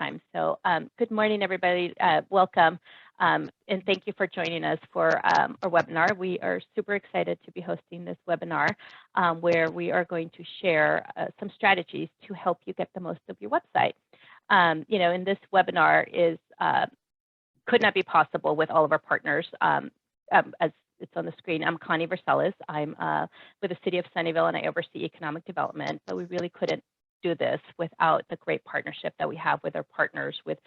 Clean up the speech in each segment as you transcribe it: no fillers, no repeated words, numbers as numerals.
time. So good morning, everybody. Welcome. And thank you for joining us for our webinar. We are super excited to be hosting this webinar where we are going to share some strategies to help you get the most of your website. And this webinar could not be possible with all of our partners. As it's on the screen, I'm Connie Versailles. I'm with the City of Sunnyvale and I oversee economic development, but we really couldn't do this without the great partnership that we have with our partners, with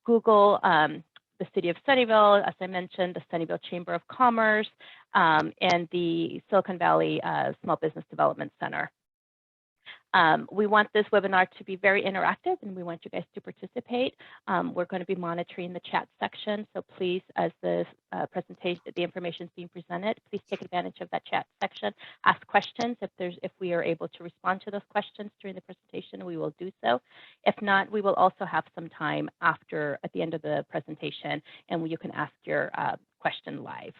Google, the City of Sunnyvale, as I mentioned, the Sunnyvale Chamber of Commerce, and the Silicon Valley Small Business Development Center. We want this webinar to be very interactive and we want you guys to participate. We're going to be monitoring the chat section, so please, as the information is being presented, please take advantage of that chat section. Ask questions. If we are able to respond to those questions during the presentation, we will do so. If not, we will also have some time at the end of the presentation, and you can ask your question live.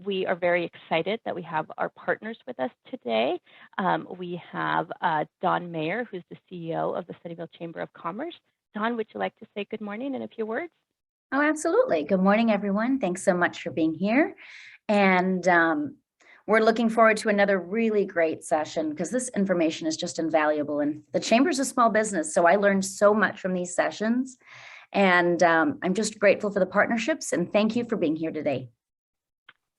We are very excited that we have our partners with us today. We have Dawn Mayer, who's the CEO of the Sunnyvale Chamber of Commerce. Dawn, would you like to say good morning in a few words? Oh, absolutely. Good morning, everyone. Thanks so much for being here. And we're looking forward to another really great session because this information is just invaluable. And the Chamber's a small business, so I learned so much from these sessions. And I'm just grateful for the partnerships and thank you for being here today.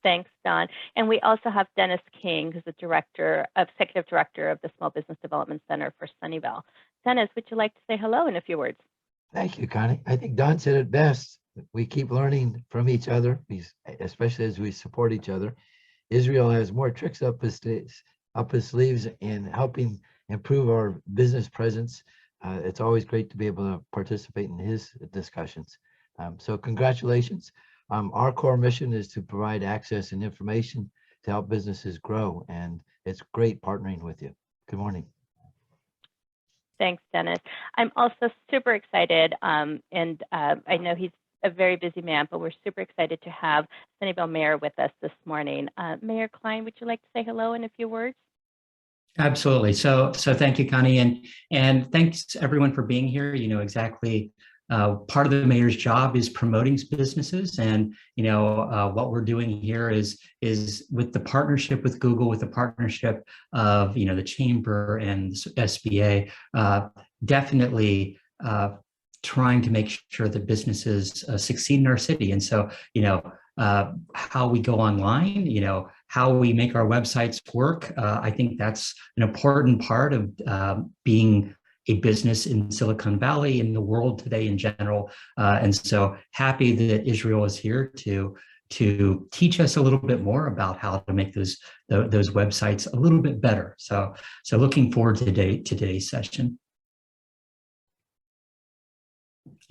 Thanks, Dawn. And we also have Dennis King, who's the Executive Director of the Small Business Development Center for Sunnyvale. Dennis, would you like to say hello in a few words? Thank you, Connie. I think Dawn said it best. We keep learning from each other, especially as we support each other. Israel has more tricks up his sleeves in helping improve our business presence. It's always great to be able to participate in his discussions. So congratulations. Our core mission is to provide access and information to help businesses grow, and it's great partnering with you. Good morning. Thanks, Dennis. I'm also super excited, and I know he's a very busy man, but we're super excited to have Sunnyvale Mayor with us this morning. Mayor Klein, would you like to say hello in a few words? Absolutely. So thank you, Connie, and thanks everyone for being here. You know exactly. Part of the mayor's job is promoting businesses, and what we're doing here is with the partnership with Google, with the partnership of the Chamber and SBA, definitely trying to make sure that businesses succeed in our city. And so how we go online, how we make our websites work, I think that's an important part of being a business in Silicon Valley, in the world today in general. And so happy that Israel is here to teach us a little bit more about how to make those websites a little bit better. So looking forward to today's session.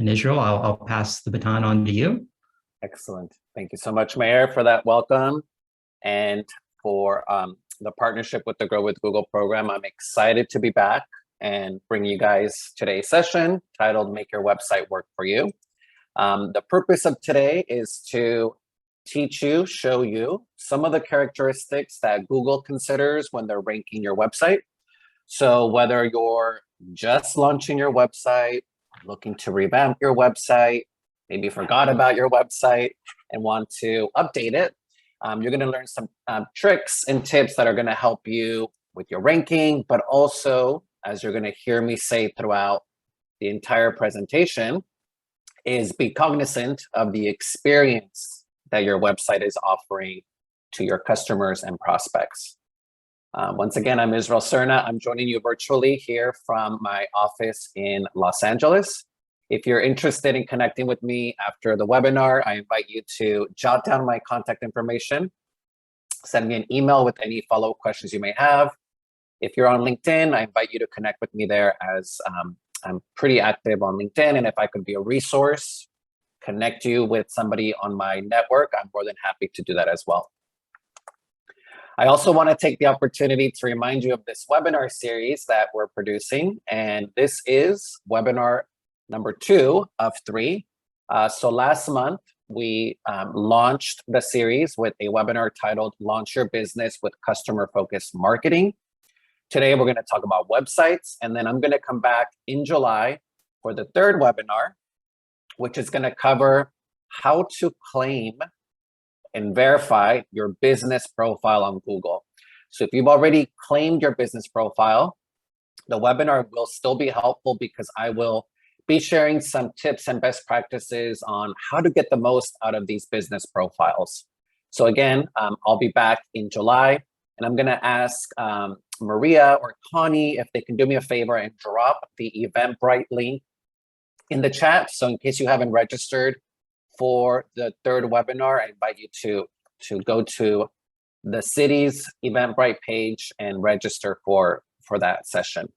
And Israel, I'll pass the baton on to you. Excellent. Thank you so much, Mayor, for that welcome and for the partnership with the Grow with Google program. I'm excited to be back and bring you guys today's session titled Make Your Website Work For You. The purpose of today is to teach you, show you some of the characteristics that Google considers when they're ranking your website. So whether you're just launching your website, looking to revamp your website, maybe forgot about your website and want to update it, you're going to learn some tricks and tips that are going to help you with your ranking, but also, as you're going to hear me say throughout the entire presentation, is be cognizant of the experience that your website is offering to your customers and prospects. Once again, I'm Israel Serna. I'm joining you virtually here from my office in Los Angeles. If you're interested in connecting with me after the webinar, I invite you to jot down my contact information, send me an email with any follow-up questions you may have. If you're on LinkedIn, I invite you to connect with me there, as I'm pretty active on LinkedIn. And if I could be a resource, connect you with somebody on my network, I'm more than happy to do that as well. I also want to take the opportunity to remind you of this webinar series that we're producing. And this is webinar number 2 of 3. So last month, we launched the series with a webinar titled Launch Your Business with Customer-Focused Marketing. Today, we're going to talk about websites, and then I'm going to come back in July for the third webinar, which is going to cover how to claim and verify your business profile on Google. So if you've already claimed your business profile, the webinar will still be helpful because I will be sharing some tips and best practices on how to get the most out of these business profiles. So again, I'll be back in July, and I'm gonna ask Maria or Connie if they can do me a favor and drop the Eventbrite link in the chat. So in case you haven't registered for the third webinar, I invite you to go to the city's Eventbrite page and register for that session.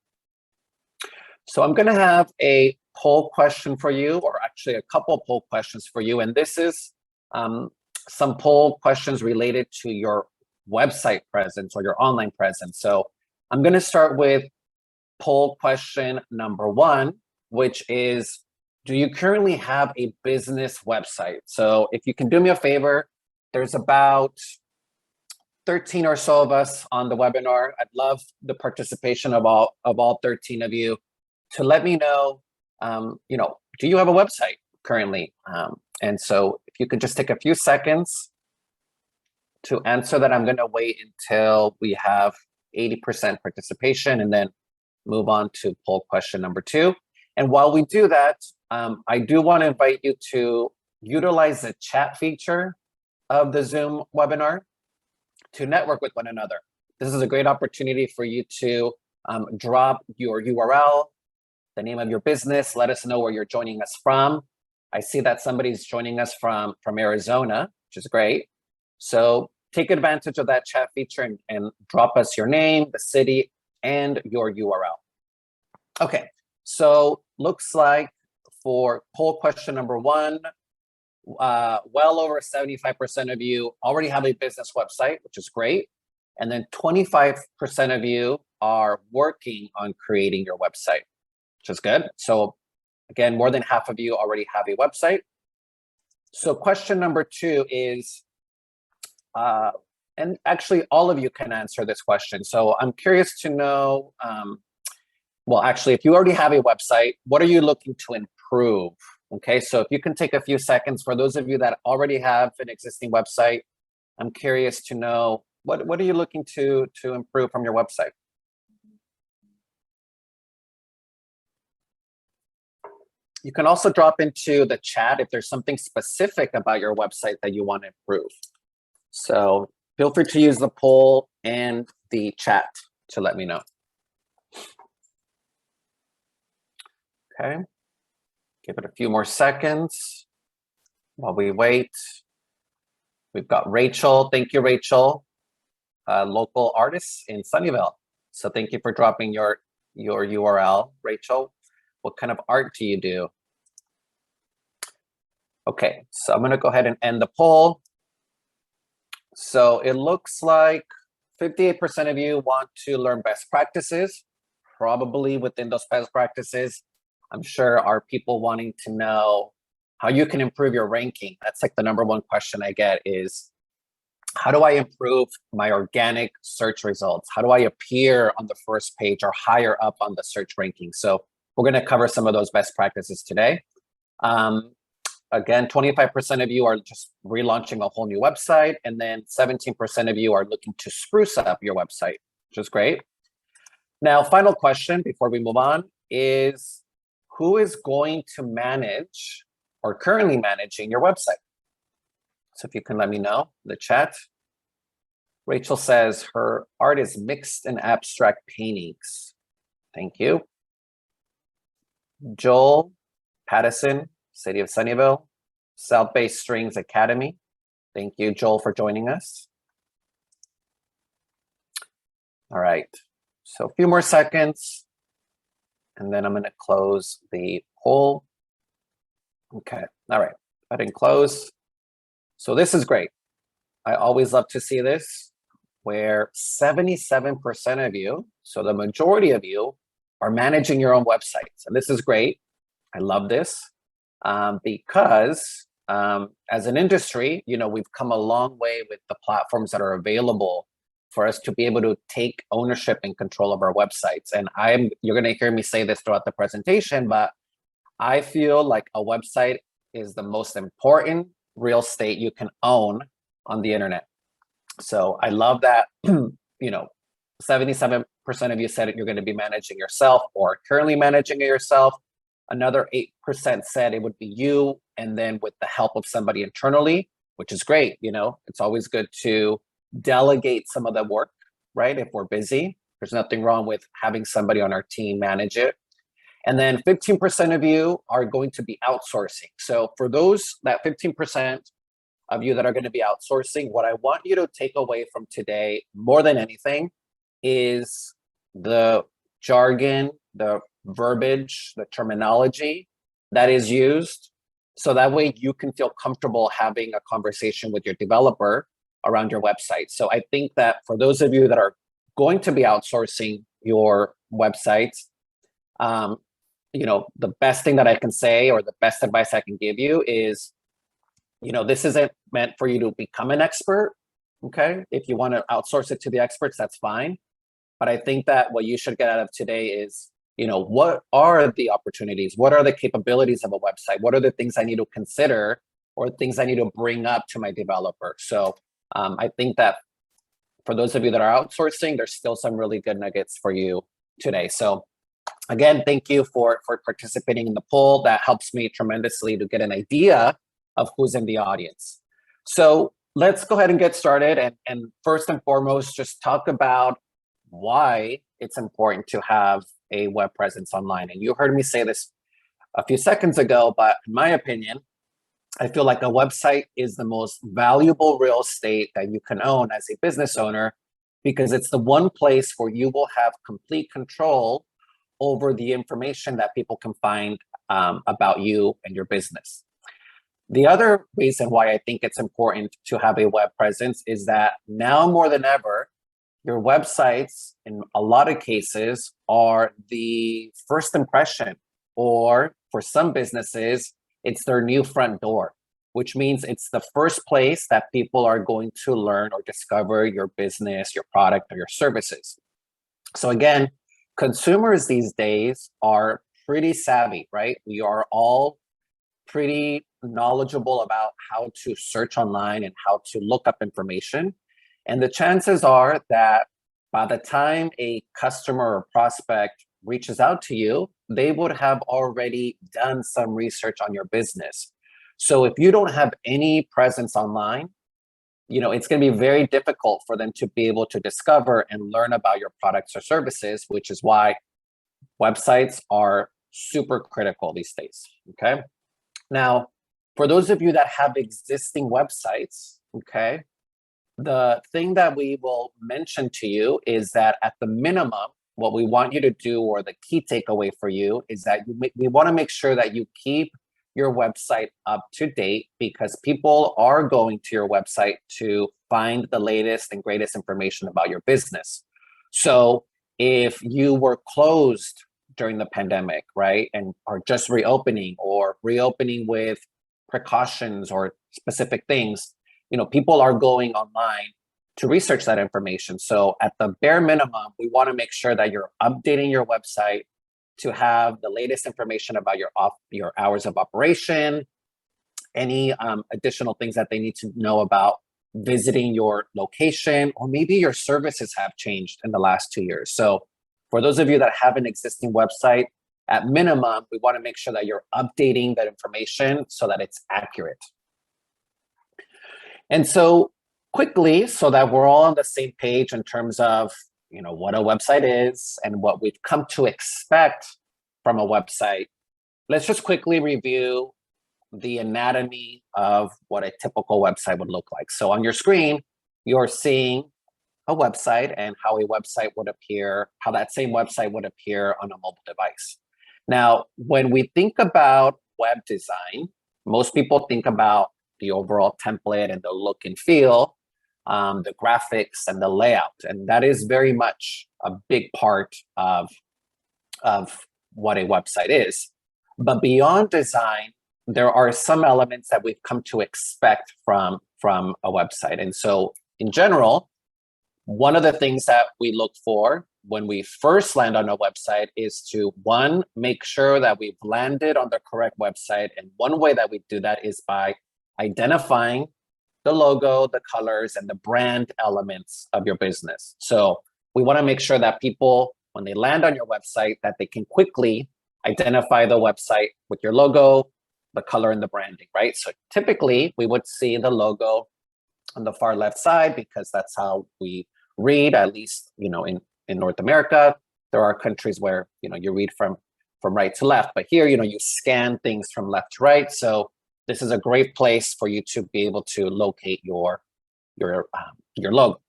So I'm gonna have a poll question for you, or actually a couple poll questions for you. And this is some poll questions related to your website presence or your online presence. So I'm gonna start with poll question number 1, which is, do you currently have a business website? So if you can do me a favor, there's about 13 or so of us on the webinar. I'd love the participation of all 13 of you to let me know, do you have a website currently? And so if you could just take a few seconds to answer that. I'm gonna wait until we have 80% participation and then move on to poll question number 2. And while we do that, I do want to invite you to utilize the chat feature of the Zoom webinar to network with one another. This is a great opportunity for you to drop your URL, the name of your business, let us know where you're joining us from. I see that somebody's joining us from Arizona, which is great. So take advantage of that chat feature and drop us your name, the city, and your URL. Okay, so looks like for poll question number 1, well over 75% of you already have a business website, which is great. And then 25% of you are working on creating your website, which is good. So again, more than half of you already have a website. So question number 2 is, and actually all of you can answer this question. So I'm curious to know, well, actually, if you already have a website, what are you looking to improve? Okay, so if you can take a few seconds, for those of you that already have an existing website, I'm curious to know, what are you looking to improve from your website? You can also drop into the chat if there's something specific about your website that you want to improve. So feel free to use the poll and the chat to let me know. Okay, give it a few more seconds while we wait. We've got Rachel. Thank you, Rachel, local artist in Sunnyvale. So thank you for dropping your URL, Rachel. What kind of art do you do? Okay, so I'm gonna go ahead and end the poll. So it looks like 58% of you want to learn best practices. Probably within those best practices, I'm sure are people wanting to know how you can improve your ranking. That's like the number 1 question I get is, how do I improve my organic search results? How do I appear on the first page or higher up on the search ranking? So we're gonna cover some of those best practices today. Again, 25% of you are just relaunching a whole new website, and then 17% of you are looking to spruce up your website, which is great. Now, final question before we move on is, who is going to manage or currently managing your website? So if you can let me know in the chat. Rachel says her art is mixed and abstract paintings. Thank you. Joel Pattison, City of Sunnyvale, South Bay Strings Academy. Thank you, Joel, for joining us. All right, so a few more seconds, and then I'm gonna close the poll. Okay, all right, I didn't close. So this is great. I always love to see this, where 77% of you, so the majority of you, are managing your own websites. And this is great. I love this because as an industry, we've come a long way with the platforms that are available for us to be able to take ownership and control of our websites. And you're gonna hear me say this throughout the presentation, but I feel like a website is the most important real estate you can own on the internet. So I love that, 77% of you said you're going to be managing yourself or currently managing it yourself. Another 8% said it would be you, and then with the help of somebody internally, which is great. It's always good to delegate some of the work, right? If we're busy, there's nothing wrong with having somebody on our team manage it. And then 15% of you are going to be outsourcing. So for that 15% of you that are going to be outsourcing, what I want you to take away from today, more than anything, is the jargon, the verbiage, the terminology that is used. So that way you can feel comfortable having a conversation with your developer around your website. So I think that for those of you that are going to be outsourcing your websites, the best thing that I can say, or the best advice I can give you is, this isn't meant for you to become an expert. Okay. If you want to outsource it to the experts, that's fine. But I think that what you should get out of today is, what are the opportunities? What are the capabilities of a website? What are the things I need to consider or things I need to bring up to my developer? So I think that for those of you that are outsourcing, there's still some really good nuggets for you today. So again, thank you for participating in the poll. That helps me tremendously to get an idea of who's in the audience. So let's go ahead and get started. And first and foremost, just talk about why it's important to have a web presence online. And you heard me say this a few seconds ago, but in my opinion, I feel like a website is the most valuable real estate that you can own as a business owner, because it's the one place where you will have complete control over the information that people can find about you and your business. The other reason why I think it's important to have a web presence is that now more than ever, your websites, in a lot of cases, are the first impression, or for some businesses, it's their new front door, which means it's the first place that people are going to learn or discover your business, your product, or your services. So again, consumers these days are pretty savvy, right? We are all pretty knowledgeable about how to search online and how to look up information. And the chances are that by the time a customer or prospect reaches out to you, they would have already done some research on your business. So if you don't have any presence online, it's going to be very difficult for them to be able to discover and learn about your products or services, which is why websites are super critical these days. Okay. Now, for those of you that have existing websites, okay, the thing that we will mention to you is that at the minimum, what we want you to do, or the key takeaway for you, is that we want to make sure that you keep your website up to date, because people are going to your website to find the latest and greatest information about your business. So if you were closed during the pandemic, right, and are just reopening, or reopening with precautions or specific things, people are going online to research that information. So at the bare minimum, we want to make sure that you're updating your website to have the latest information about your hours of operation, any additional things that they need to know about visiting your location, or maybe your services have changed in the last 2 years. So for those of you that have an existing website, at minimum, we want to make sure that you're updating that information so that it's accurate. And so quickly, so that we're all on the same page in terms of what a website is and what we've come to expect from a website, let's just quickly review the anatomy of what a typical website would look like. So on your screen, you're seeing a website and how a website would appear, how that same website would appear on a mobile device. Now, when we think about web design, most people think about the overall template and the look and feel, the graphics and the layout. And that is very much a big part of what a website is. But beyond design, there are some elements that we've come to expect from a website. And so in general, one of the things that we look for when we first land on a website is to, one, make sure that we've landed on the correct website. And one way that we do that is by identifying the logo, the colors, and the brand elements of your business. So we want to make sure that people, when they land on your website, that they can quickly identify the website with your logo, the color, and the branding, right? So typically we would see the logo on the far left side because that's how we read, at least, in North America. There are countries where, you read from right to left, but here, you scan things from left to right. So this is a great place for you to be able to locate your logo.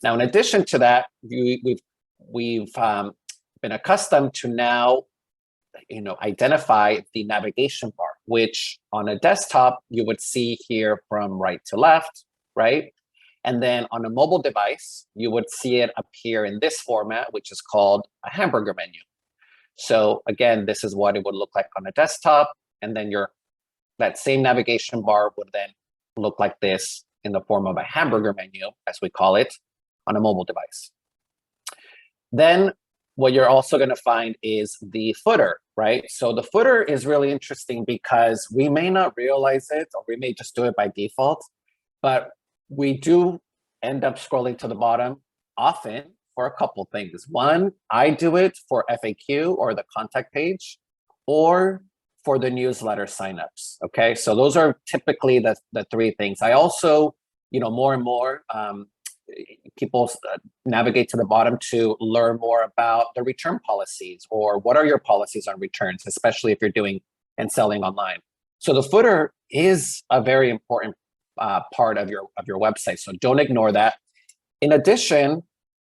Now, in addition to that, we've been accustomed to now, identify the navigation bar, which on a desktop you would see here from right to left, right? And then on a mobile device, you would see it appear in this format, which is called a hamburger menu. So again, this is what it would look like on a desktop, and then that same navigation bar would then look like this in the form of a hamburger menu, as we call it, on a mobile device. Then what you're also going to find is the footer, right? So the footer is really interesting because we may not realize it, or we may just do it by default, but we do end up scrolling to the bottom often for a couple things. One, I do it for FAQ or the contact page, or for the newsletter signups. Okay, so those are typically the three things. I also, more and more people navigate to the bottom to learn more about the return policies, or what are your policies on returns, especially if you're doing and selling online. So the footer is a very important part of your website, so don't ignore that. In addition,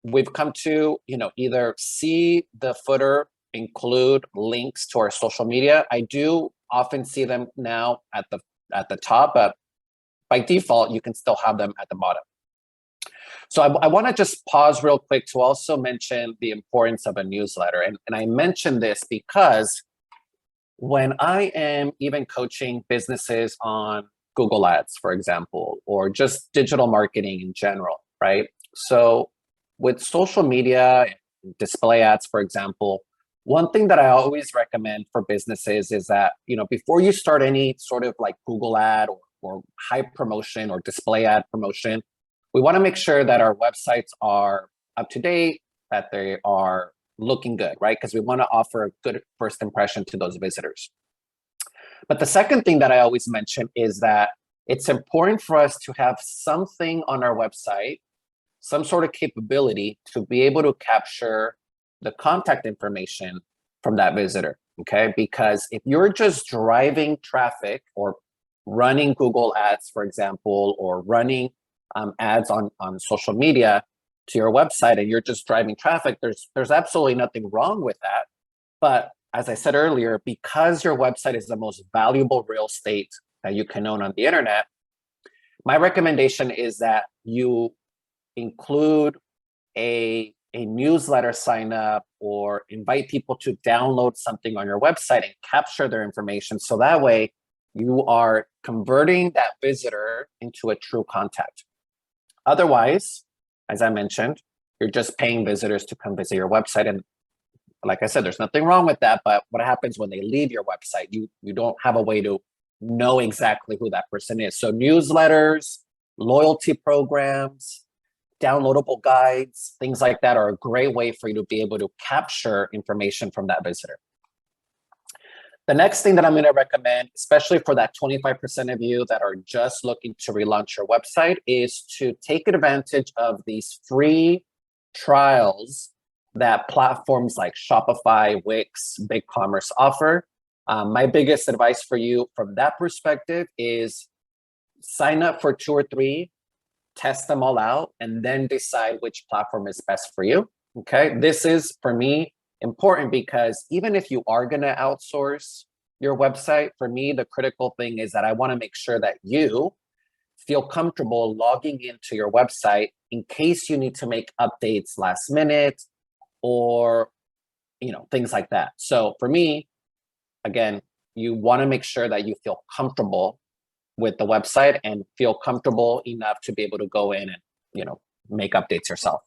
we've come to either see the footer include links to our social media. I do often see them now at the top, but by default you can still have them at the bottom. So I want to just pause real quick to also mention the importance of a newsletter, and I mention this because when I am even coaching businesses on Google Ads, for example, or just digital marketing in general, right? So with social media, display ads, for example, one thing that I always recommend for businesses is that, before you start any sort of like Google ad or high promotion or display ad promotion, we want to make sure that our websites are up to date, that they are looking good, right? Because we want to offer a good first impression to those visitors. But the second thing that I always mention is that it's important for us to have something on our website, some sort of capability to be able to capture the contact information from that visitor, okay? Because if you're just driving traffic or running Google Ads, for example, or running ads on social media to your website and you're just driving traffic, there's absolutely nothing wrong with that. But as I said earlier, because your website is the most valuable real estate that you can own on the internet, my recommendation is that you include a newsletter sign up or invite people to download something on your website and capture their information. So that way you are converting that visitor into a true contact. Otherwise, as I mentioned, you're just paying visitors to come visit your website. And like I said, there's nothing wrong with that. But what happens when they leave your website? You don't have a way to know exactly who that person is. So newsletters, loyalty programs, downloadable guides, things like that are a great way for you to be able to capture information from that visitor. The next thing that I'm going to recommend, especially for that 25% of you that are just looking to relaunch your website, is to take advantage of these free trials that platforms like Shopify, Wix, BigCommerce offer. My biggest advice for you from that perspective is sign up for 2 or 3, test them all out, and then decide which platform is best for you. Okay, this is, for me, important because even if you are going to outsource your website, for me, the critical thing is that I want to make sure that you feel comfortable logging into your website in case you need to make updates last minute or, things like that. So for me, again, you want to make sure that you feel comfortable with the website and feel comfortable enough to be able to go in and, make updates yourself.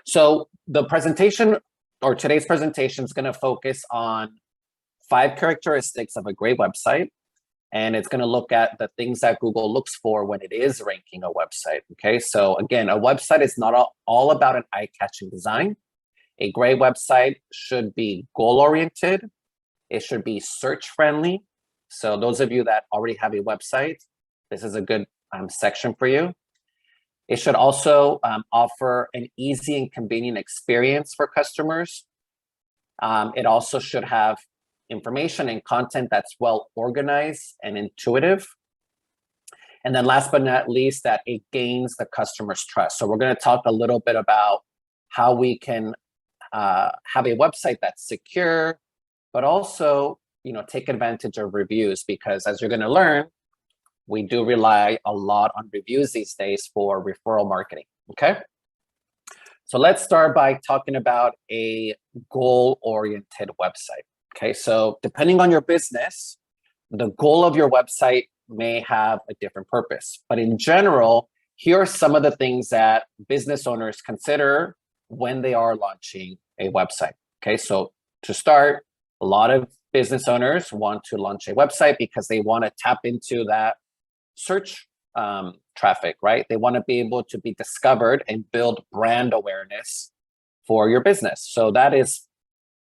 So the presentation or today's presentation is going to focus on 5 characteristics of a great website. And it's going to look at the things that Google looks for when it is ranking a website. Okay, so again, a website is not all about an eye-catching design. A great website should be goal-oriented. It should be search-friendly. So those of you that already have a website, this is a good section for you. It should also offer an easy and convenient experience for customers. It also should have information and content that's well organized and intuitive. And then last but not least, that it gains the customer's trust. So we're going to talk a little bit about how we can have a website that's secure, but also, take advantage of reviews, because as you're going to learn, we do rely a lot on reviews these days for referral marketing. Okay. So let's start by talking about a goal-oriented website. Okay, so depending on your business, the goal of your website may have a different purpose. But in general, here are some of the things that business owners consider when they are launching a website. Okay, so to start, a lot of business owners want to launch a website because they want to tap into that search traffic, right? They want to be able to be discovered and build brand awareness for your business. So that is,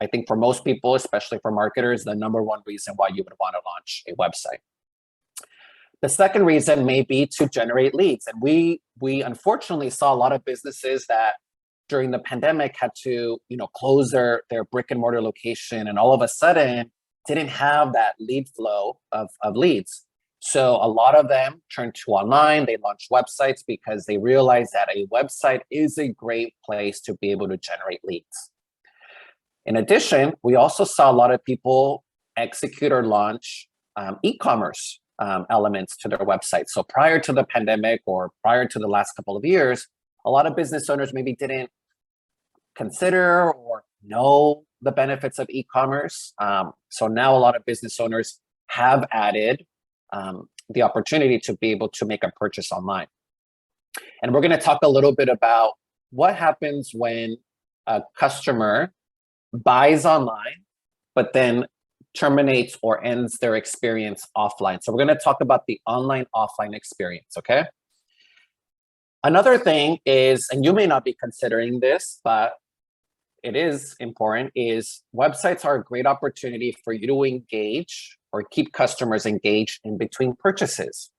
I think, for most people, especially for marketers, the number one reason why you would want to launch a website. The second reason may be to generate leads. And we unfortunately saw a lot of businesses that during the pandemic had to, close their brick and mortar location, and all of a sudden didn't have that lead flow of leads. So a lot of them turned to online. They launched websites because they realized that a website is a great place to be able to generate leads. In addition, we also saw a lot of people execute or launch e-commerce elements to their website. So prior to the pandemic or prior to the last couple of years, a lot of business owners maybe didn't consider or know the benefits of e-commerce. So now a lot of business owners have added the opportunity to be able to make a purchase online. And we're going to talk a little bit about what happens when a customer buys online, but then terminates or ends their experience offline. So we're going to talk about the online-offline experience, okay? Another thing is, and you may not be considering this, but it is important, is websites are a great opportunity for you to engage or keep customers engaged in between purchases.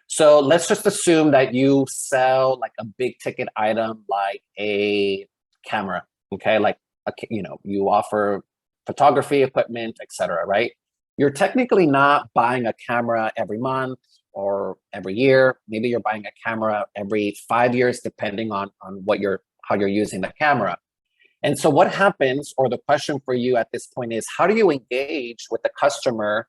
So let's just assume that you sell like a big ticket item like a camera, okay? Like, you offer photography equipment, etc., right? You're technically not buying a camera every month or every year. Maybe you're buying a camera every 5 years, depending on how you're using the camera. And so what happens, or the question for you at this point is, how do you engage with the customer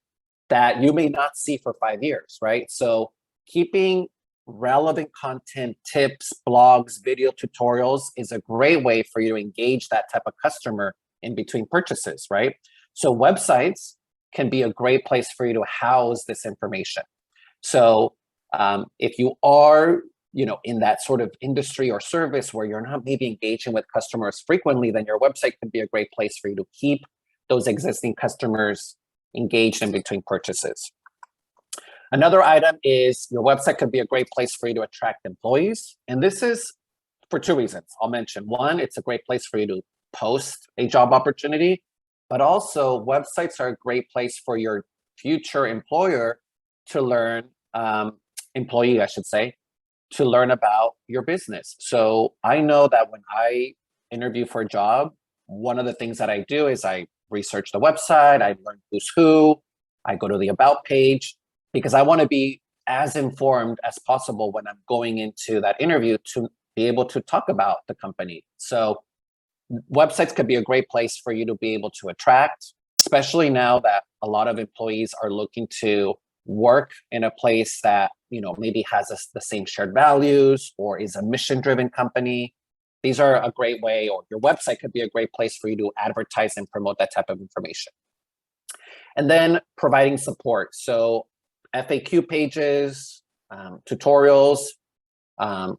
that you may not see for 5 years, right? So keeping relevant content, tips, blogs, video tutorials is a great way for you to engage that type of customer in between purchases, right? So websites can be a great place for you to house this information. So if you are, in that sort of industry or service where you're not maybe engaging with customers frequently, then your website could be a great place for you to keep those existing customers engaged in between purchases. Another item is your website could be a great place for you to attract employees. And this is for 2 reasons. I'll mention one, it's a great place for you to post a job opportunity, but also websites are a great place for your future employer to learn, employee, I should say, to learn about your business. So I know that when I interview for a job, one of the things that I do is I research the website, I learn who's who, I go to the about page, because I want to be as informed as possible when I'm going into that interview to be able to talk about the company. So websites could be a great place for you to be able to attract, especially now that a lot of employees are looking to work in a place that, maybe has the same shared values or is a mission-driven company. These are a great way, or your website could be a great place for you to advertise and promote that type of information. And then providing support. So FAQ pages, tutorials,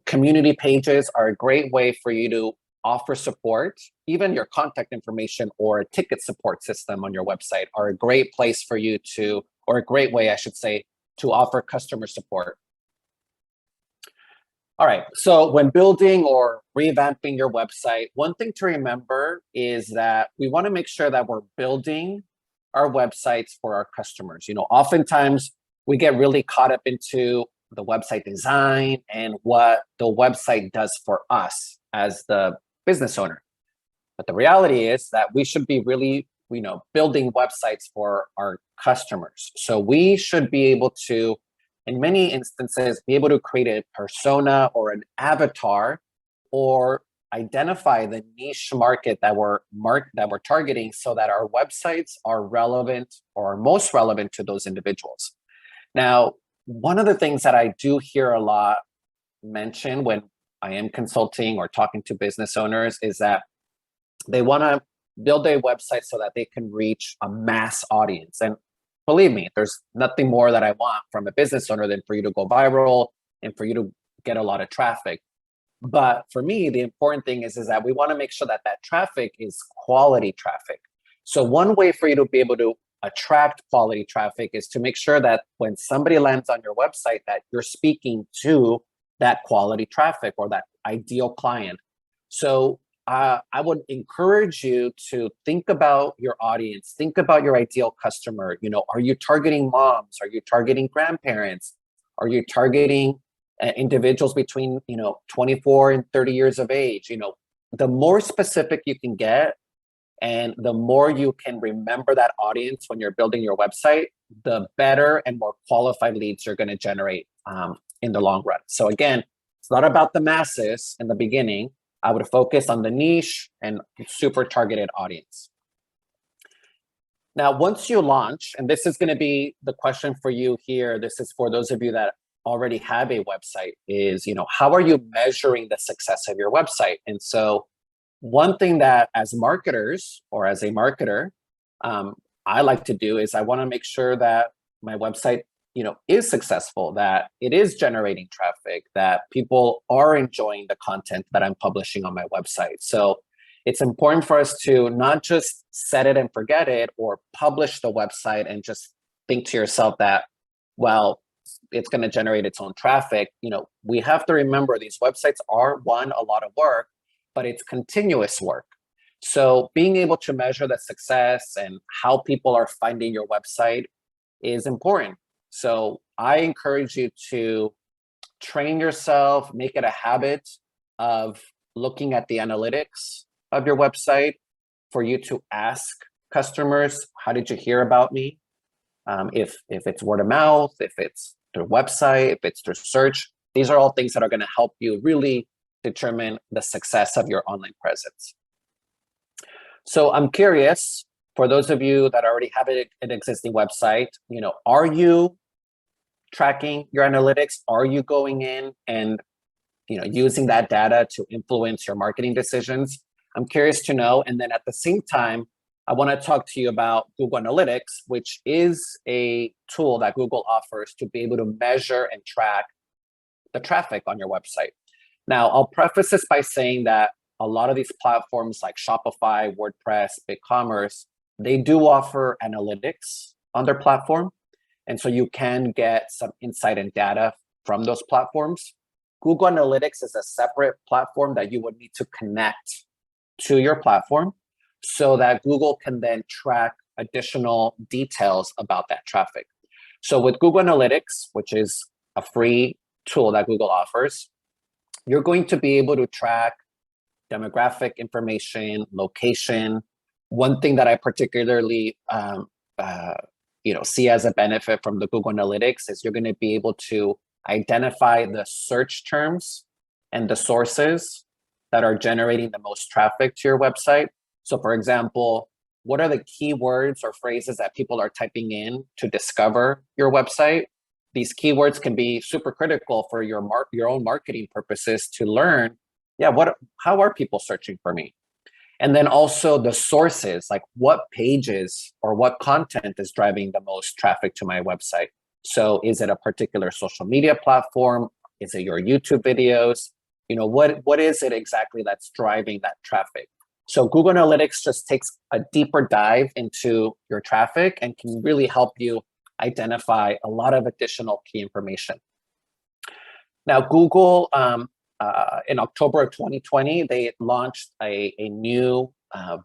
community pages are a great way for you to offer support, even your contact information or a ticket support system on your website are a great place for you to, or a great way, I should say, to offer customer support. All right, so when building or revamping your website, one thing to remember is that we want to make sure that we're building our websites for our customers. Oftentimes we get really caught up into the website design and what the website does for us as the business owner. But the reality is that we should be really, building websites for our customers. So we should be able to, in many instances, be able to create a persona or an avatar or identify the niche market that we're targeting so that our websites are relevant or are most relevant to those individuals. Now, one of the things that I do hear a lot mentioned when I am consulting or talking to business owners is that they want to build a website so that they can reach a mass audience. And believe me, there's nothing more that I want from a business owner than for you to go viral and for you to get a lot of traffic. But for me, the important thing is that we want to make sure that that traffic is quality traffic. So one way for you to be able to attract quality traffic is to make sure that when somebody lands on your website, that you're speaking to that quality traffic or that ideal client. So I would encourage you to think about your audience, think about your ideal customer. Are you targeting moms? Are you targeting grandparents? Are you targeting individuals between 24 and 30 years of age? The more specific you can get and the more you can remember that audience when you're building your website, the better and more qualified leads you're going to generate in the long run. So again, it's not about the masses in the beginning. I would focus on the niche and super targeted audience. Now, once you launch, and this is going to be the question for you here, this is for those of you that already have a website, is, how are you measuring the success of your website? And so one thing that as marketers or as a marketer, I like to do is I want to make sure that my website is successful, that it is generating traffic, that people are enjoying the content that I'm publishing on my website. So it's important for us to not just set it and forget it or publish the website and just think to yourself that, well, it's going to generate its own traffic. We have to remember these websites are a lot of work, but it's continuous work. So being able to measure the success and how people are finding your website is important. So I encourage you to train yourself, make it a habit of looking at the analytics of your website for you to ask customers, how did you hear about me? If it's word of mouth, if it's through website, if it's through search, these are all things that are going to help you really determine the success of your online presence. So I'm curious, for those of you that already have an existing website, are you tracking your analytics? Are you going in and using that data to influence your marketing decisions? I'm curious to know. And then at the same time, I want to talk to you about Google Analytics, which is a tool that Google offers to be able to measure and track the traffic on your website. Now, I'll preface this by saying that a lot of these platforms like Shopify, WordPress, BigCommerce, they do offer analytics on their platform. And so you can get some insight and data from those platforms. Google Analytics is a separate platform that you would need to connect to your platform so that Google can then track additional details about that traffic. So with Google Analytics, which is a free tool that Google offers, you're going to be able to track demographic information, location. One thing that I particularly see as a benefit from the Google Analytics is you're going to be able to identify the search terms and the sources that are generating the most traffic to your website. So for example, what are the keywords or phrases that people are typing in to discover your website? These keywords can be super critical for your own marketing purposes to learn, how are people searching for me? And then also the sources, like what pages or what content is driving the most traffic to my website. So is it a particular social media platform? Is it your YouTube videos? what is it exactly that's driving that traffic? So Google Analytics just takes a deeper dive into your traffic and can really help you identify a lot of additional key information. Now, Google, in October of 2020, they launched a new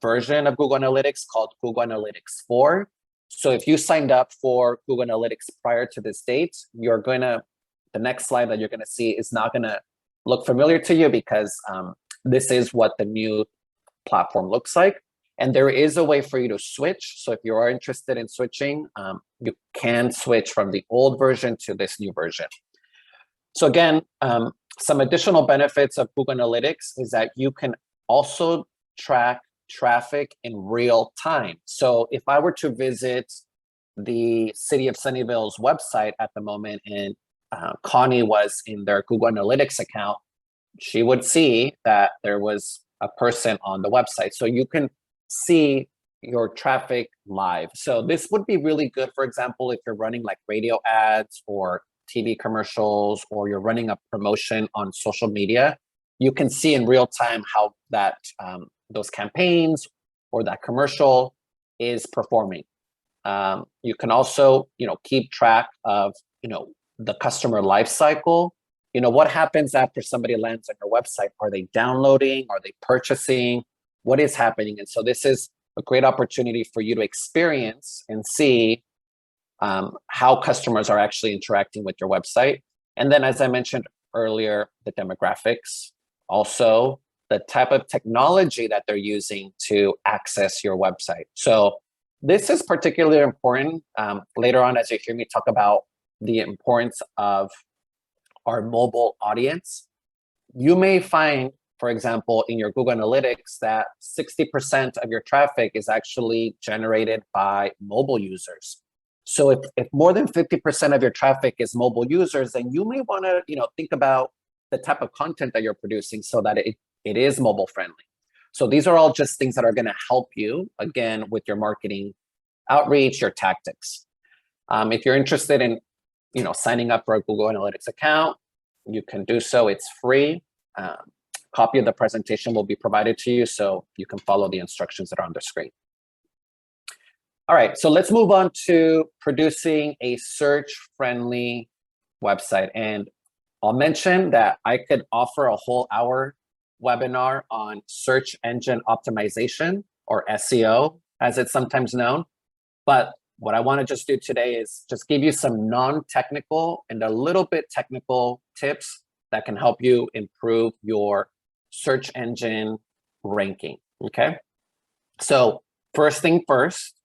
version of Google Analytics called Google Analytics 4. So if you signed up for Google Analytics prior to this date, the next slide that you're gonna see is not gonna look familiar to you because this is what the new platform looks like. And there is a way for you to switch. So if you are interested in switching, you can switch from the old version to this new version. So again, some additional benefits of Google Analytics is that you can also track traffic in real time. So if I were to visit the City of Sunnyvale's website at the moment and Connie was in their Google Analytics account, she would see that there was a person on the website. So you can see your traffic live. So this would be really good, for example, if you're running like radio ads or TV commercials, or you're running a promotion on social media, you can see in real time how that those campaigns or that commercial is performing. You can also, keep track of, the customer life cycle. What happens after somebody lands on your website? Are they downloading? Are they purchasing? What is happening? And so this is a great opportunity for you to experience and see how customers are actually interacting with your website. And then, as I mentioned earlier, the demographics, also the type of technology that they're using to access your website. So this is particularly important later on as you hear me talk about the importance of our mobile audience. You may find, for example, in your Google Analytics that 60% of your traffic is actually generated by mobile users. So if more than 50% of your traffic is mobile users, then you may want to think about the type of content that you're producing so that it is mobile friendly. So these are all just things that are going to help you, again, with your marketing outreach, your tactics. If you're interested in signing up for a Google Analytics account, you can do so. It's free. Copy of the presentation will be provided to you so you can follow the instructions that are on the screen. All right, so let's move on to producing a search-friendly website. And I'll mention that I could offer a whole hour webinar on search engine optimization, or SEO, as it's sometimes known. But what I want to just do today is just give you some non-technical and a little bit technical tips that can help you improve your search engine ranking, okay? So first thing first,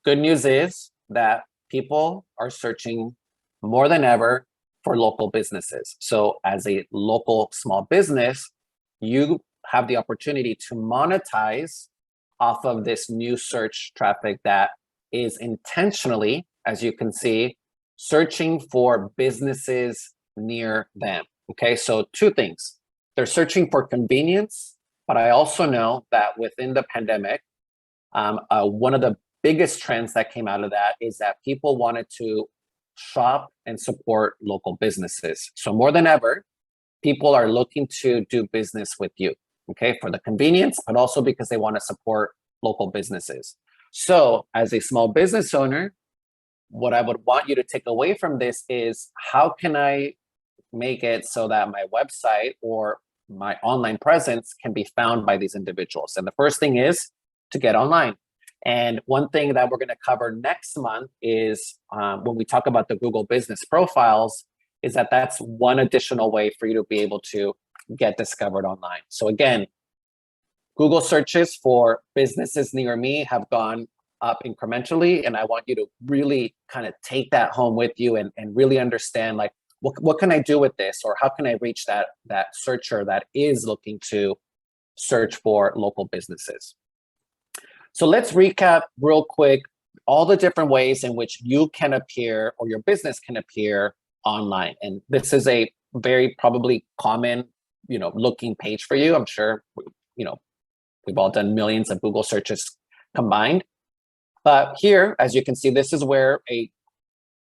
good news is that people are searching more than ever for local businesses. So as a local small business, you have the opportunity to monetize off of this new search traffic that is intentionally, as you can see, searching for businesses near them. Okay, so two things. They're searching for convenience, but I also know that within the pandemic, one of the biggest trends that came out of that is that people wanted to shop and support local businesses. So more than ever, people are looking to do business with you, okay, for the convenience, but also because they want to support local businesses. So as a small business owner, what I would want you to take away from this is, how can I make it so that my website or my online presence can be found by these individuals? And the first thing is to get online. And one thing that we're going to cover next month is when we talk about the Google Business Profiles, is that that's one additional way for you to be able to get discovered online. So again, Google searches for businesses near me have gone up incrementally, and I want you to really kind of take that home with you and really understand, like, what can I do with this, or how can I reach that searcher that is looking to search for local businesses. So let's recap real quick all the different ways in which you can appear, or your business can appear online. And this is a very probably common, looking page for you. I'm sure, we've all done millions of Google searches combined. But here, as you can see, this is where a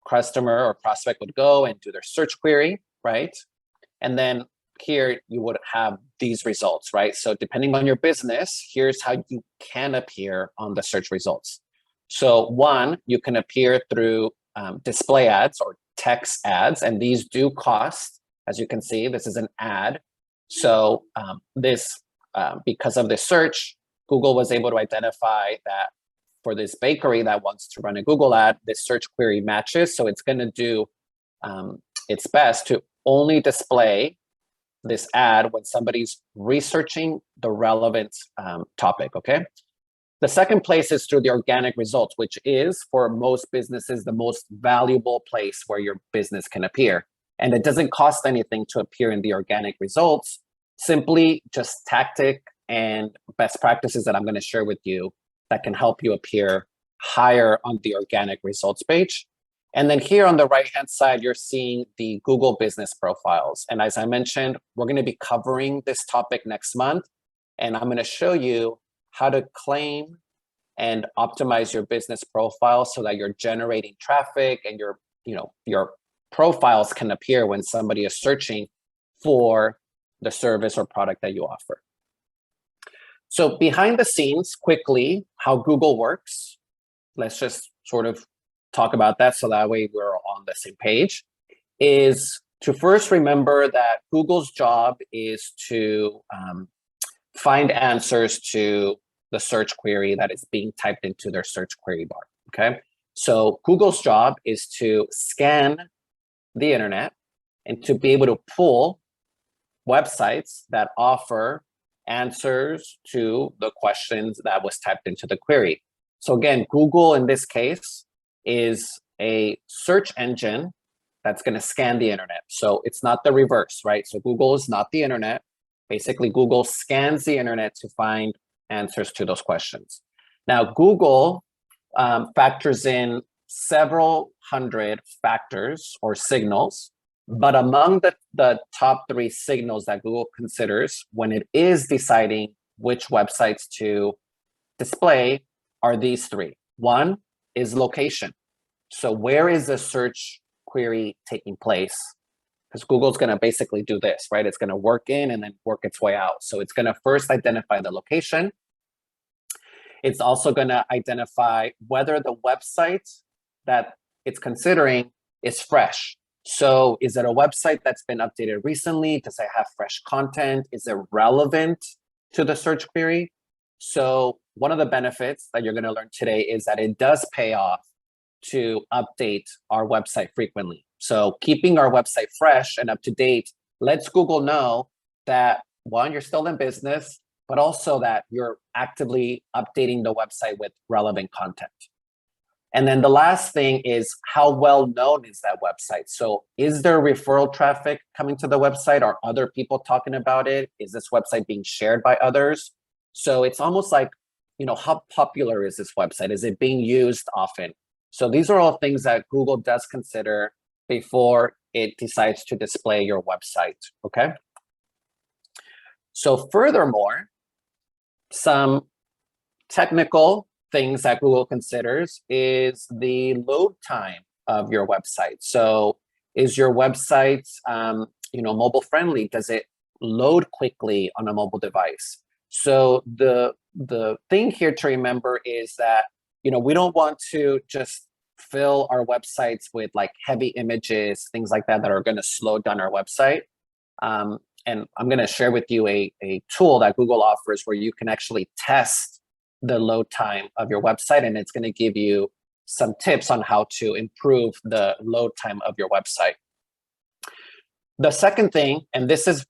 customer or prospect would go and do their search query, right? And then here you would have these results, right? So depending on your business, here's how you can appear on the search results. So one, you can appear through display ads or text ads, and these do cost. As you can see, this is an ad. So because of the search, Google was able to identify that for this bakery that wants to run a Google ad, this search query matches. So it's going to do its best to only display this ad when somebody's researching the relevant topic, okay? The second place is through the organic results, which is, for most businesses, the most valuable place where your business can appear. And it doesn't cost anything to appear in the organic results, simply just tactic and best practices that I'm going to share with you that can help you appear higher on the organic results page. And then here on the right-hand side, you're seeing the Google business profiles. And as I mentioned, we're going to be covering this topic next month. And I'm going to show you how to claim and optimize your business profile so that you're generating traffic and your profiles can appear when somebody is searching for the service or product that you offer. So behind the scenes, quickly, how Google works. Let's just sort of talk about that so that way we're on the same page, is to first remember that Google's job is to find answers to the search query that is being typed into their search query bar, okay? So Google's job is to scan the internet and to be able to pull websites that offer answers to the questions that was typed into the query. So again, Google in this case is a search engine that's going to scan the internet. So it's not the reverse, right? So Google is not the internet. Basically, Google scans the internet to find answers to those questions. Now, Google factors in several hundred factors or signals, but among the top 3 signals that Google considers when it is deciding which websites to display are these 3. One is location. So where is the search query taking place? Because Google's going to basically do this, right? It's going to work in and then work its way out. So it's going to first identify the location. It's also going to identify whether the website that it's considering is fresh. So is it a website that's been updated recently? Does it have fresh content? Is it relevant to the search query? So one of the benefits that you're going to learn today is that it does pay off to update our website frequently. So keeping our website fresh and up to date lets Google know that, one, you're still in business, but also that you're actively updating the website with relevant content. And then the last thing is, how well known is that website? So is there referral traffic coming to the website? Are other people talking about it? Is this website being shared by others? So it's almost like, how popular is this website? Is it being used often? So these are all things that Google does consider before it decides to display your website, okay? So furthermore, some technical things that Google considers is the load time of your website. So is your website, mobile friendly? Does it load quickly on a mobile device? So the thing here to remember is that, we don't want to just fill our websites with like heavy images, things like that are going to slow down our website. And I'm going to share with you a tool that Google offers where you can actually test the load time of your website, and it's going to give you some tips on how to improve the load time of your website. The second thing, and this is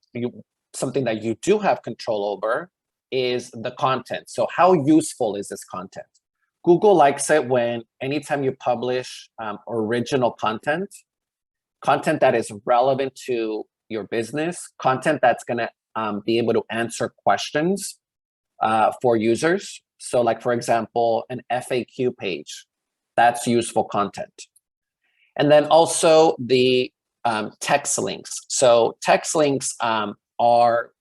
something that you do have control over, is the content. So how useful is this content? Google likes it when anytime you publish original content that is relevant to your business, content that's going to be able to answer questions for users. So like, for example, an FAQ page, that's useful content. And then also the text links. So text links are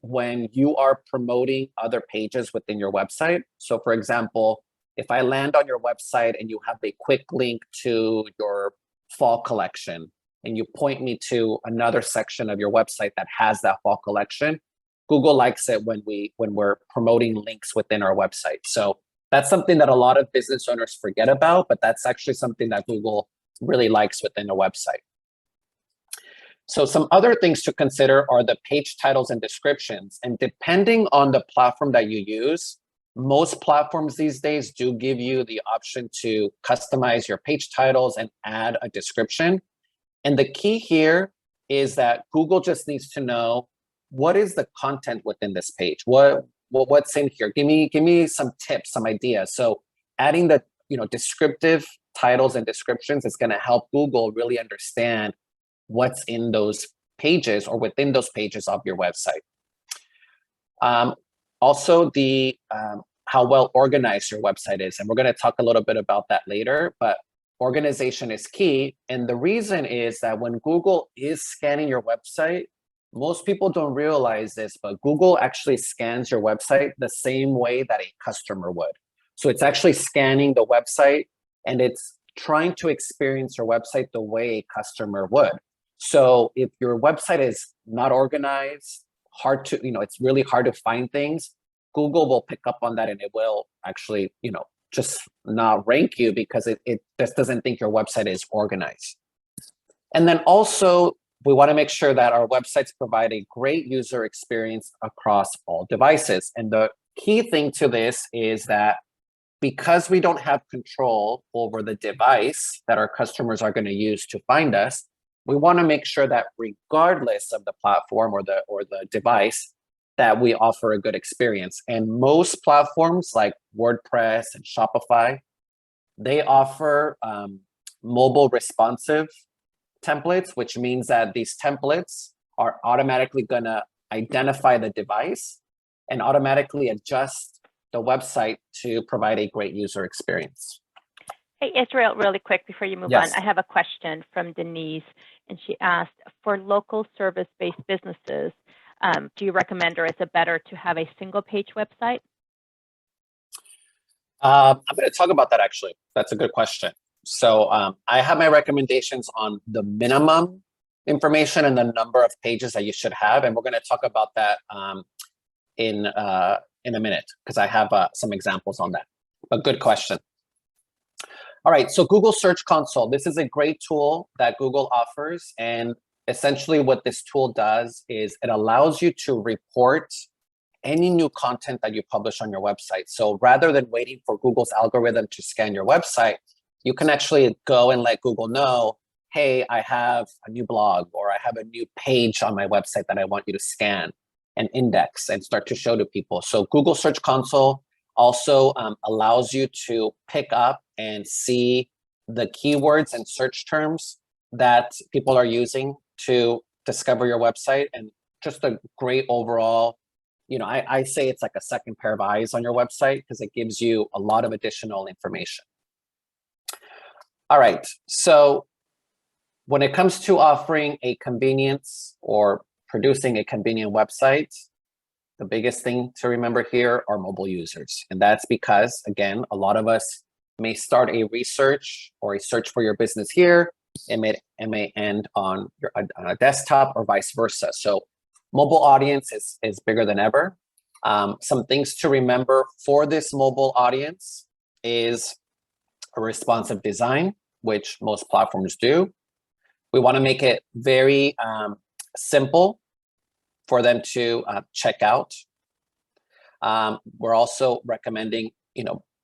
when you are promoting other pages within your website. So for example, if I land on your website and you have a quick link to your fall collection, and you point me to another section of your website that has that fall collection, Google likes it when we're promoting links within our website. So that's something that a lot of business owners forget about, but that's actually something that Google really likes within a website. So some other things to consider are the page titles and descriptions. And depending on the platform that you use, most platforms these days do give you the option to customize your page titles and add a description. And the key here is that Google just needs to know, what is the content within this page? What's in here? Give me some tips, some ideas. So adding the descriptive titles and descriptions is going to help Google really understand what's in those pages or within those pages of your website. Also, the how well organized your website is, and we're going to talk a little bit about that later, but organization is key. And the reason is that when Google is scanning your website, most people don't realize this, but Google actually scans your website the same way that a customer would. So it's actually scanning the website and it's trying to experience your website the way a customer would. So if your website is not organized, it's really hard to find things, Google will pick up on that and it will actually, just not rank you because it just doesn't think your website is organized. And then also, we want to make sure that our websites provide a great user experience across all devices. And the key thing to this is that because we don't have control over the device that our customers are going to use to find us, we want to make sure that regardless of the platform or the device, that we offer a good experience. And most platforms like WordPress and Shopify, they offer mobile responsive templates, which means that these templates are automatically going to identify the device and automatically adjust the website to provide a great user experience. Hey, Israel, really quick before you move Yes. on, I have a question from Denise, and she asked, for local service-based businesses, do you recommend, or is it better to have a single-page website? I'm going to talk about that, actually. That's a good question. So I have my recommendations on the minimum information and the number of pages that you should have, and we're going to talk about that in a minute because I have some examples on that. But good question. All right, so Google Search Console. This is a great tool that Google offers, and essentially what this tool does is it allows you to report any new content that you publish on your website. So rather than waiting for Google's algorithm to scan your website, you can actually go and let Google know, hey, I have a new blog or I have a new page on my website that I want you to scan and index and start to show to people. So Google Search Console also allows you to pick up and see the keywords and search terms that people are using to discover your website, and just a great overall, I say it's like a second pair of eyes on your website because it gives you a lot of additional information. All right, so when it comes to offering a convenience or producing a convenient website, the biggest thing to remember here are mobile users. And that's because, again, a lot of us may start a research or a search for your business here. It may end on a desktop or vice versa. So mobile audience is bigger than ever. Some things to remember for this mobile audience is a responsive design, which most platforms do. We want to make it very simple for them to check out. We're also recommending,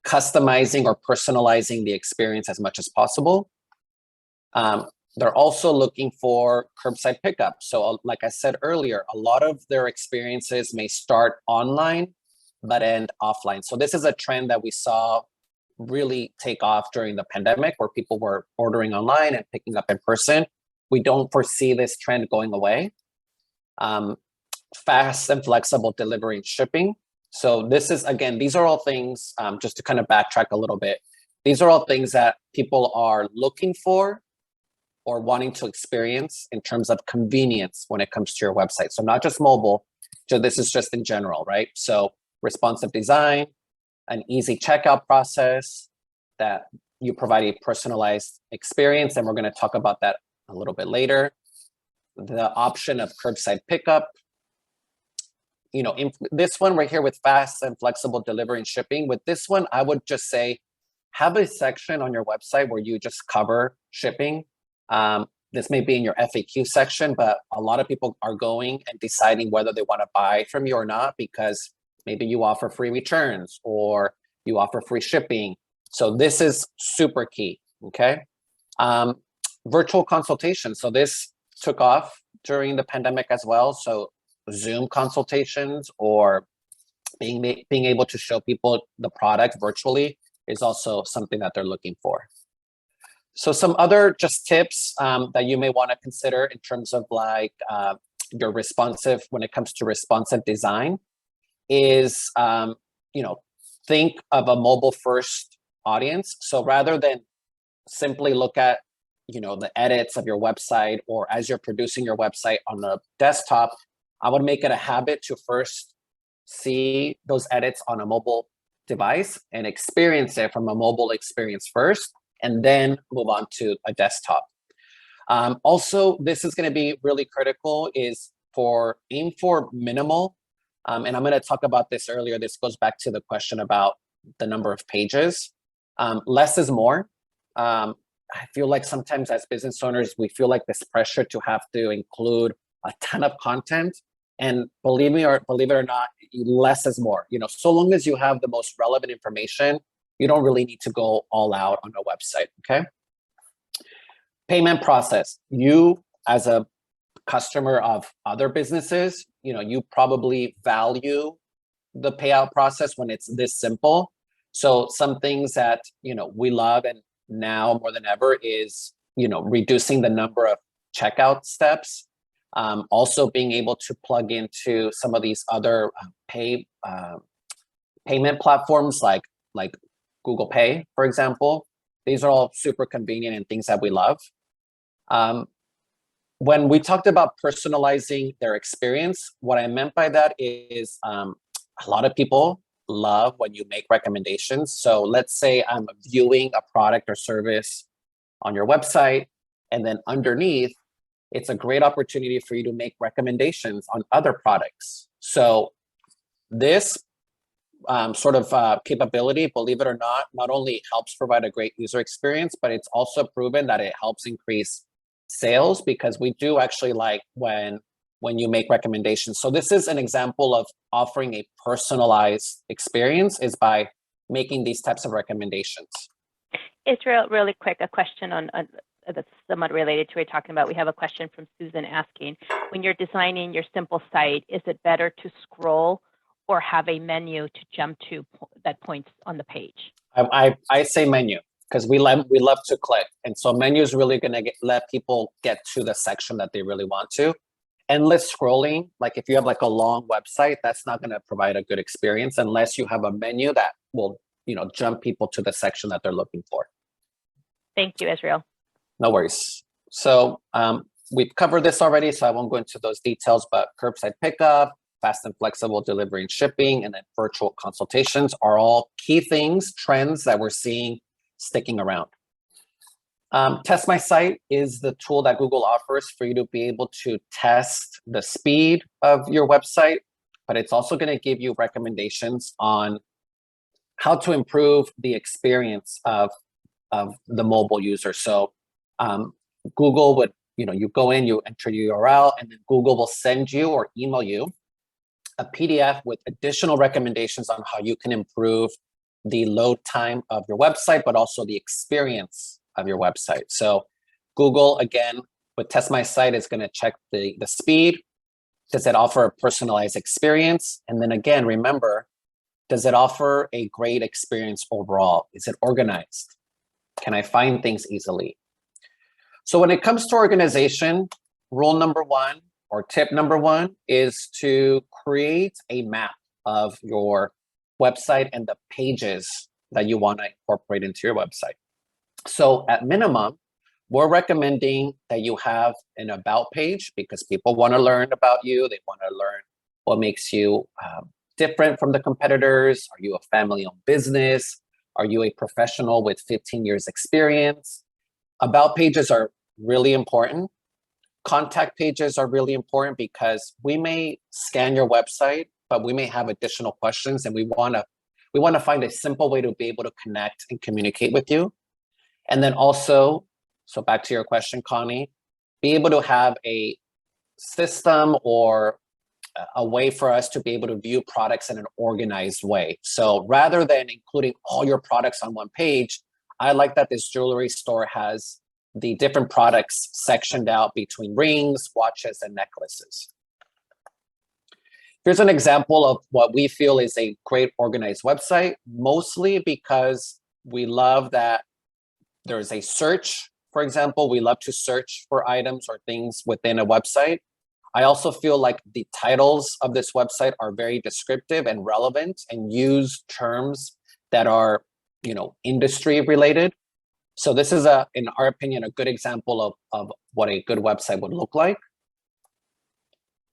customizing or personalizing the experience as much as possible. They're also looking for curbside pickup. So like I said earlier, a lot of their experiences may start online, but end offline. So this is a trend that we saw really take off during the pandemic where people were ordering online and picking up in person. We don't foresee this trend going away. Fast and flexible delivery and shipping. So this is, again, these are all things, just to kind of backtrack a little bit, these are all things that people are looking for or wanting to experience in terms of convenience when it comes to your website. So not just mobile, so this is just in general, right? So responsive design, an easy checkout process, that you provide a personalized experience, and we're going to talk about that a little bit later. The option of curbside pickup. You know, this one right here with fast and flexible delivery and shipping. With this one, I would just say, have a section on your website where you just cover shipping. This may be in your FAQ section, but a lot of people are going and deciding whether they want to buy from you or not, because maybe you offer free returns or you offer free shipping. So this is super key, okay? Virtual consultation. So this took off during the pandemic as well. So Zoom consultations or being able to show people the product virtually is also something that they're looking for. So some other just tips that you may want to consider in terms of like your responsive, when it comes to responsive design is, you know, think of a mobile first audience. So rather than simply look at, you know, the edits of your website or as you're producing your website on the desktop, I would make it a habit to first see those edits on a mobile device and experience it from a mobile experience first, and then move on to a desktop. Also, this is going to be really critical is aim for minimal. And I'm going to talk about this earlier. This goes back to the question about the number of pages. Less is more. I feel like sometimes as business owners, we feel like this pressure to have to include a ton of content. And believe it or not, less is more. You know, so long as you have the most relevant information, you don't really need to go all out on a website, okay? Payment process. You, as a customer of other businesses, you know, you probably value the payout process when it's this simple. So some things that, you know, we love and now more than ever is, you know, reducing the number of checkout steps. Also being able to plug into some of these other payment platforms like Google Pay, for example. These are all super convenient and things that we love. When we talked about personalizing their experience, what I meant by that is a lot of people love when you make recommendations. So let's say I'm viewing a product or service on your website, and then underneath, it's a great opportunity for you to make recommendations on other products. So this sort of capability, believe it or not only helps provide a great user experience, but it's also proven that it helps increase sales, because we do actually like when you make recommendations. So this is an example of offering a personalized experience is by making these types of recommendations. It's really quick, a question on that's somewhat related to what you're talking about. We have a question from Susan asking, when you're designing your simple site, is it better to scroll or have a menu to jump to that points on the page? I say menu, because we love to click. And so menu is really going to let people get to the section that they really want to. Endless scrolling, like if you have like a long website, that's not going to provide a good experience unless you have a menu that will, you know, jump people to the section that they're looking for. Thank you, Israel. No worries. So we've covered this already, so I won't go into those details, but curbside pickup, fast and flexible delivery and shipping, and then virtual consultations are all key things, trends that we're seeing sticking around. Test My Site is the tool that Google offers for you to be able to test the speed of your website, but it's also going to give you recommendations on how to improve the experience of the mobile user. So Google would, you know, you go in, you enter your URL, and then Google will send you or email you a PDF with additional recommendations on how you can improve the load time of your website, but also the experience of your website. So Google, again, with Test My Site is going to check the speed. Does it offer a personalized experience? And then again, remember, does it offer a great experience overall? Is it organized? Can I find things easily? So when it comes to organization, rule number one or tip number one is to create a map of your website and the pages that you want to incorporate into your website. So at minimum, we're recommending that you have an about page, because people want to learn about you. They want to learn what makes you different from the competitors. Are you a family-owned business? Are you a professional with 15 years experience? About pages are really important. Contact pages are really important because we may scan your website, but we may have additional questions, and we want to find a simple way to be able to connect and communicate with you. And then also, so back to your question, Connie, be able to have a system or a way for us to be able to view products in an organized way. So rather than including all your products on one page, I like that this jewelry store has the different products sectioned out between rings, watches, and necklaces. Here's an example of what we feel is a great organized website, mostly because we love that there's a search. For example, we love to search for items or things within a website. I also feel like the titles of this website are very descriptive and relevant and use terms that are, industry related. So this is in our opinion, a good example of what a good website would look like.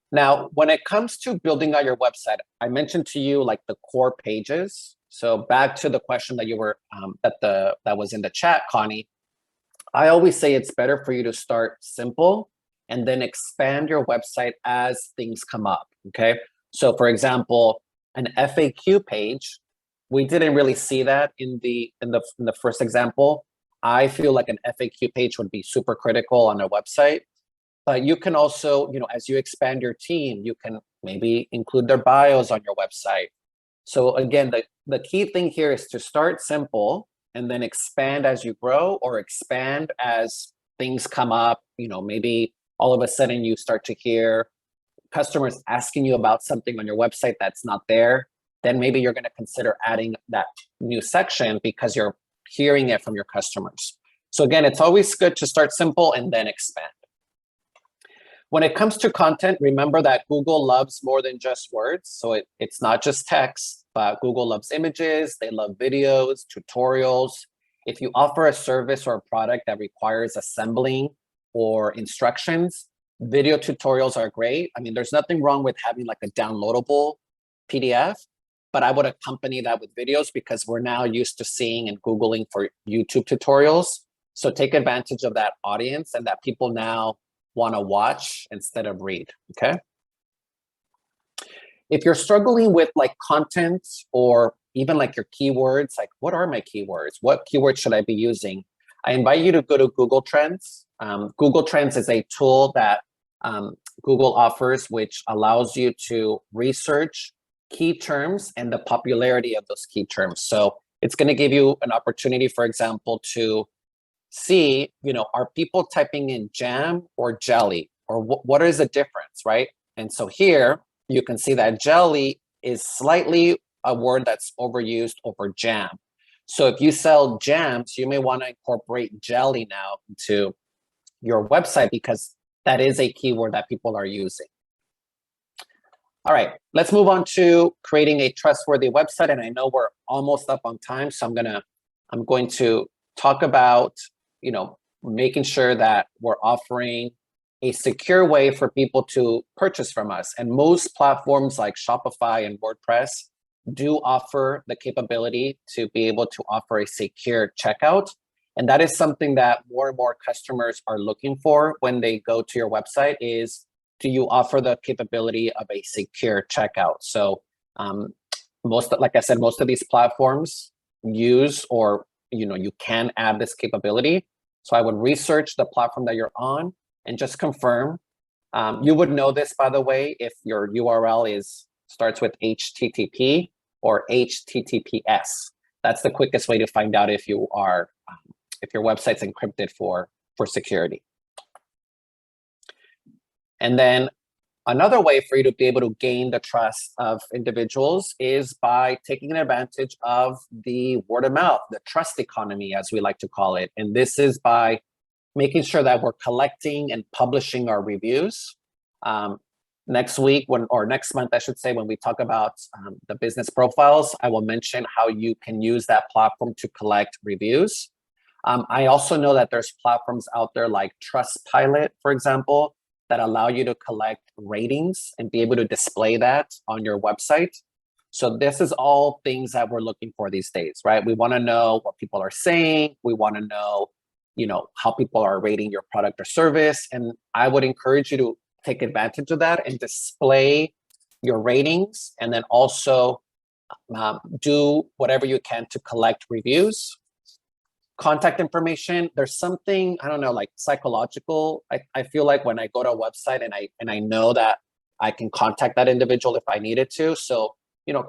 Now, when it comes to building out your website, I mentioned to you like the core pages. So back to the question that you were that was in the chat, Connie. I always say it's better for you to start simple and then expand your website as things come up. Okay. So for example, an FAQ page, we didn't really see that in the first example. I feel like an FAQ page would be super critical on a website. But you can also, as you expand your team, you can maybe include their bios on your website. So again, the key thing here is to start simple and then expand as you grow, or expand as things come up. Maybe all of a sudden you start to hear customers asking you about something on your website that's not there. Then maybe you're going to consider adding that new section because you're hearing it from your customers. So again, it's always good to start simple and then expand. When it comes to content, remember that Google loves more than just words. So it's not just text, but Google loves images, they love videos, tutorials. If you offer a service or a product that requires assembling or instructions, video tutorials are great. I mean, there's nothing wrong with having like a downloadable PDF, but I would accompany that with videos because we're now used to seeing and Googling for YouTube tutorials. So take advantage of that audience and that people now want to watch instead of read, okay? If you're struggling with like content or even like your keywords, like what are my keywords? What keywords should I be using? I invite you to go to Google Trends. Google Trends is a tool that Google offers, which allows you to research key terms and the popularity of those key terms. So it's going to give you an opportunity, for example, to see, are people typing in jam or jelly, or what is the difference, right? And so here you can see that jelly is slightly a word that's overused over jam. So if you sell jams, you may want to incorporate jelly now into your website because that is a keyword that people are using. All right, let's move on to creating a trustworthy website. And I know we're almost up on time, so I'm going to talk about making sure that we're offering a secure way for people to purchase from us. And most platforms like Shopify and WordPress do offer the capability to be able to offer a secure checkout. And that is something that more and more customers are looking for when they go to your website is, do you offer the capability of a secure checkout? So like I said, most of these platforms use, or you can add this capability. So I would research the platform that you're on and just confirm. You would know this, by the way, if your URL starts with HTTP or HTTPS. That's the quickest way to find out if your website's encrypted for security. And then another way for you to be able to gain the trust of individuals is by taking advantage of the word of mouth, the trust economy, as we like to call it. And this is by making sure that we're collecting and publishing our reviews. Next week, or next month, I should say, when we talk about the business profiles, I will mention how you can use that platform to collect reviews. I also know that there's platforms out there like Trustpilot, for example, that allow you to collect ratings and be able to display that on your website. So this is all things that we're looking for these days, right? We want to know what people are saying. We want to know, how people are rating your product or service. And I would encourage you to take advantage of that and display your ratings, and then also do whatever you can to collect reviews. Contact information, there's something, I don't know, like psychological. I feel like when I go to a website and I know that I can contact that individual if I needed to. So,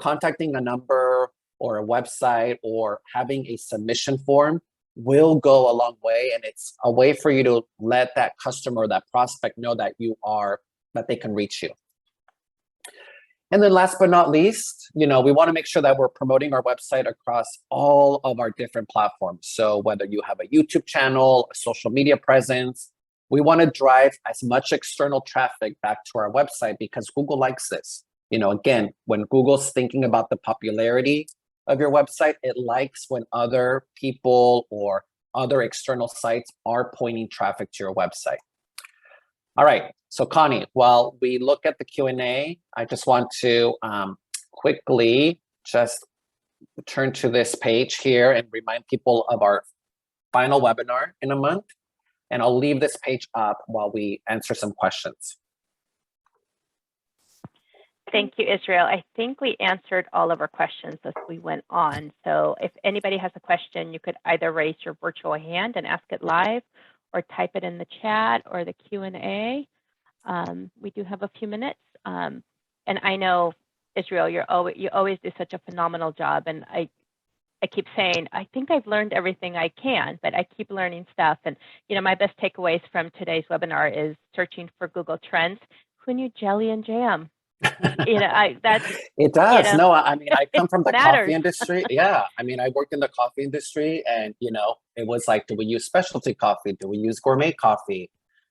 contacting a number or a website or having a submission form will go a long way. And it's a way for you to let that customer, that prospect know that that they can reach you. And then last but not least, we want to make sure that we're promoting our website across all of our different platforms. So whether you have a YouTube channel, a social media presence, we want to drive as much external traffic back to our website because Google likes this. Again, when Google's thinking about the popularity of your website, it likes when other people or other external sites are pointing traffic to your website. All right, so Connie, while we look at the Q&A, I just want to quickly just turn to this page here and remind people of our final webinar in a month. And I'll leave this page up while we answer some questions. Thank you, Israel. I think we answered all of our questions as we went on. So if anybody has a question, you could either raise your virtual hand and ask it live, or type it in the chat or the Q&A. We do have a few minutes. And I know, Israel, you always do such a phenomenal job. And I keep saying, I think I've learned everything I can, but I keep learning stuff. And, my best takeaways from today's webinar is searching for Google Trends. Who knew jelly and jam? It does. No, I mean, I come from the coffee industry. Yeah. I mean, I worked in the coffee industry, and, it was like, do we use specialty coffee? Do we use gourmet coffee?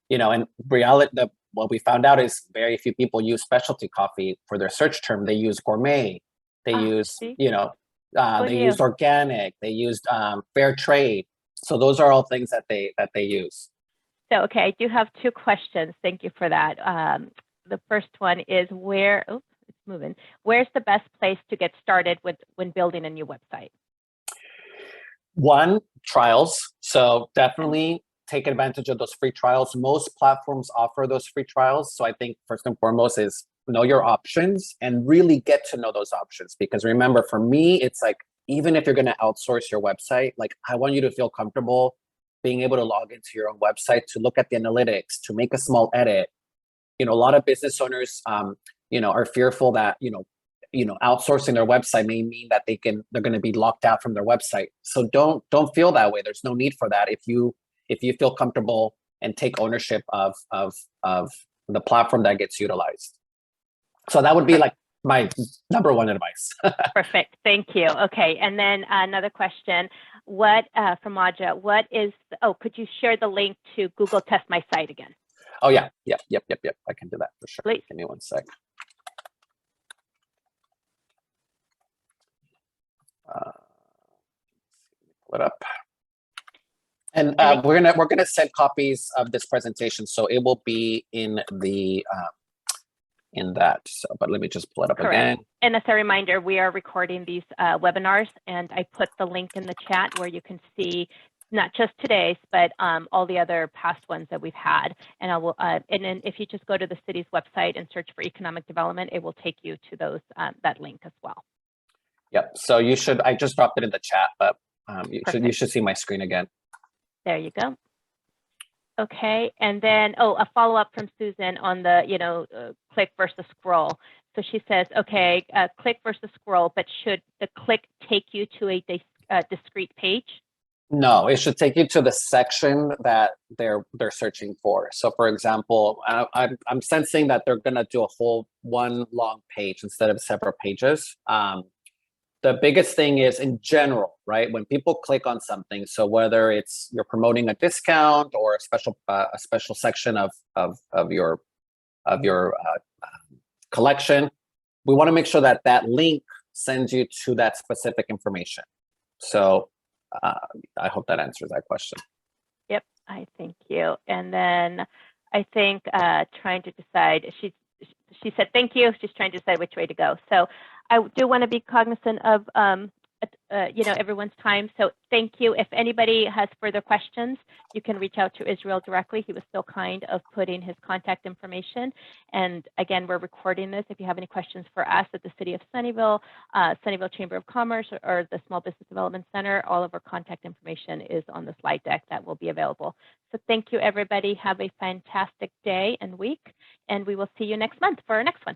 And reality, what we found out is very few people use specialty coffee for their search term. They use gourmet. They use, they used organic. They used fair trade. So those are all things that they use. So, okay, I do have two questions. Thank you for that. The first one is where's the best place to get started when building a new website? One, trials. So definitely take advantage of those free trials. Most platforms offer those free trials. So I think first and foremost is know your options and really get to know those options. Because remember, for me, it's like, even if you're going to outsource your website, like I want you to feel comfortable being able to log into your own website, to look at the analytics, to make a small edit. A lot of business owners, are fearful that, outsourcing their website may mean that they're going to be locked out from their website. So don't feel that way. There's no need for that. If you feel comfortable and take ownership of the platform that gets utilized. So that would be like my number one advice. Perfect. Thank you. Okay. And then another question, from Aja, could you share the link to Google Test My Site again? Oh yeah. Yep. I can do that for sure. Please. Give me one sec. Pull it up. And we're gonna send copies of this presentation, so it will be in the in that. So, but let me just pull it up again. And as a reminder, we are recording these webinars, and I put the link in the chat where you can see not just today's, but all the other past ones that we've had. And I will, and then if you just go to the city's website and search for economic development, it will take you to those that link as well. Yep. So you should. I just dropped it in the chat, but you should see my screen again. There you go. Okay, and then a follow-up from Susan on the click versus scroll. So she says, okay, click versus scroll, but should the click take you to a discrete page? No, it should take you to the section that they're searching for. So, for example, I'm sensing that they're gonna do a whole one long page instead of several pages. The biggest thing is in general, right? When people click on something, so whether it's you're promoting a discount or a special section of your collection, we want to make sure that that link sends you to that specific information. So I hope that answers that question. Yep, I thank you. And then I think trying to decide, she said, thank you. She's trying to decide which way to go. So I do want to be cognizant of everyone's time. So thank you. If anybody has further questions, you can reach out to Israel directly. He was so kind of putting his contact information. And again, we're recording this. If you have any questions for us at the City of Sunnyvale, Sunnyvale Chamber of Commerce, or the Small Business Development Center, all of our contact information is on the slide deck that will be available. So thank you, everybody. Have a fantastic day and week, and we will see you next month for our next one.